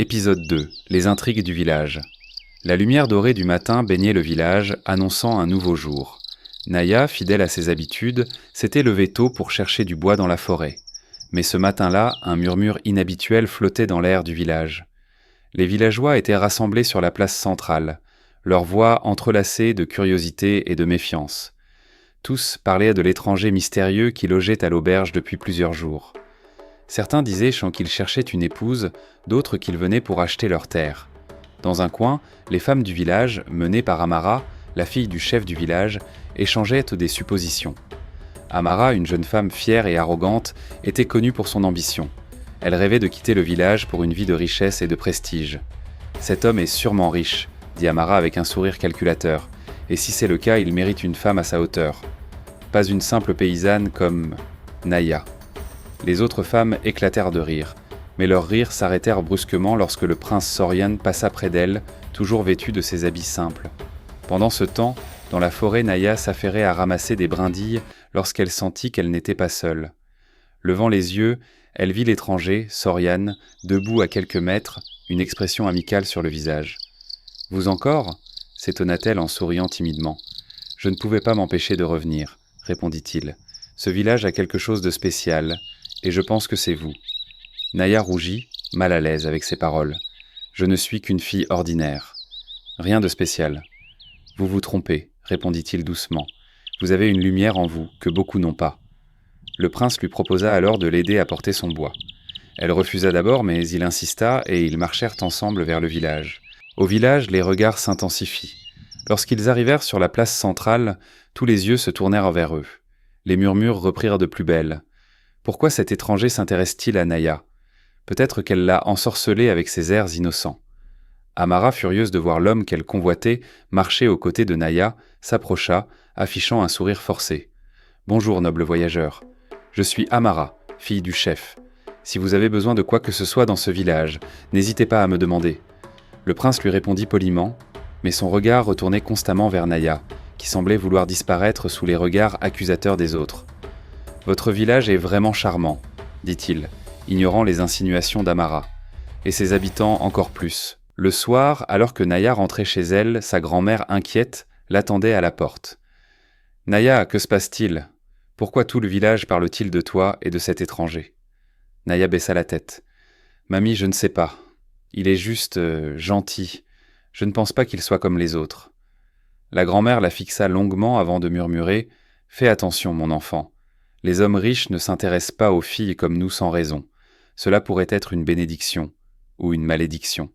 Épisode 2. Les intrigues du village. La lumière dorée du matin baignait le village, annonçant un nouveau jour. Naya, fidèle à ses habitudes, s'était levée tôt pour chercher du bois dans la forêt. Mais ce matin-là, un murmure inhabituel flottait dans l'air du village. Les villageois étaient rassemblés sur la place centrale, leurs voix entrelacées de curiosité et de méfiance. Tous parlaient de l'étranger mystérieux qui logeait à l'auberge depuis plusieurs jours. Certains disaient qu'il cherchait une épouse, d'autres qu'il venait pour acheter leur terre. Dans un coin, les femmes du village, menées par Amara, la fille du chef du village, échangeaient des suppositions. Amara, une jeune femme fière et arrogante, était connue pour son ambition. Elle rêvait de quitter le village pour une vie de richesse et de prestige. « Cet homme est sûrement riche », dit Amara avec un sourire calculateur, « et si c'est le cas, il mérite une femme à sa hauteur. Pas une simple paysanne comme Naya. » Les autres femmes éclatèrent de rire, mais leurs rires s'arrêtèrent brusquement lorsque le prince Sorian passa près d'elle, toujours vêtu de ses habits simples. Pendant ce temps, dans la forêt, Naya s'affairait à ramasser des brindilles lorsqu'elle sentit qu'elle n'était pas seule. Levant les yeux, elle vit l'étranger, Sorian, debout à quelques mètres, une expression amicale sur le visage. « Vous encore » s'étonna-t-elle en souriant timidement. « Je ne pouvais pas m'empêcher de revenir, » répondit-il. « Ce village a quelque chose de spécial. Et je pense que c'est vous. » Naya rougit, mal à l'aise avec ces paroles. « Je ne suis qu'une fille ordinaire. »« Rien de spécial. »« Vous vous trompez, » répondit-il doucement. « Vous avez une lumière en vous que beaucoup n'ont pas. » Le prince lui proposa alors de l'aider à porter son bois. Elle refusa d'abord, mais il insista et ils marchèrent ensemble vers le village. Au village, les regards s'intensifient. Lorsqu'ils arrivèrent sur la place centrale, tous les yeux se tournèrent vers eux. Les murmures reprirent de plus belle. Pourquoi cet étranger s'intéresse-t-il à Naya ? Peut-être qu'elle l'a ensorcelé avec ses airs innocents. Amara, furieuse de voir l'homme qu'elle convoitait marcher aux côtés de Naya, s'approcha, affichant un sourire forcé. « Bonjour, noble voyageur. Je suis Amara, fille du chef. Si vous avez besoin de quoi que ce soit dans ce village, n'hésitez pas à me demander. » Le prince lui répondit poliment, mais son regard retournait constamment vers Naya, qui semblait vouloir disparaître sous les regards accusateurs des autres. « Votre village est vraiment charmant, » dit-il, ignorant les insinuations d'Amara. « Et ses habitants encore plus. » Le soir, alors que Naya rentrait chez elle, sa grand-mère inquiète l'attendait à la porte. « Naya, que se passe-t-il ? Pourquoi tout le village parle-t-il de toi et de cet étranger ?» Naya baissa la tête. « Mamie, je ne sais pas. Il est juste gentil. Je ne pense pas qu'il soit comme les autres. » La grand-mère la fixa longuement avant de murmurer « Fais attention, mon enfant. Les hommes riches ne s'intéressent pas aux filles comme nous sans raison. Cela pourrait être une bénédiction ou une malédiction. »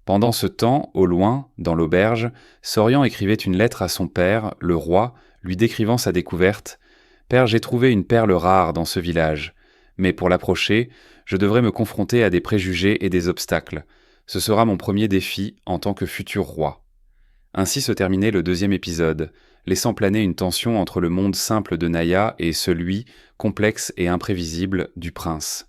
Pendant ce temps, au loin, dans l'auberge, Sorian écrivait une lettre à son père, le roi, lui décrivant sa découverte. « Père, j'ai trouvé une perle rare dans ce village. Mais pour l'approcher, je devrais me confronter à des préjugés et des obstacles. Ce sera mon premier défi en tant que futur roi. » Ainsi se terminait le 2e épisode, laissant planer une tension entre le monde simple de Naya et celui, complexe et imprévisible, du prince.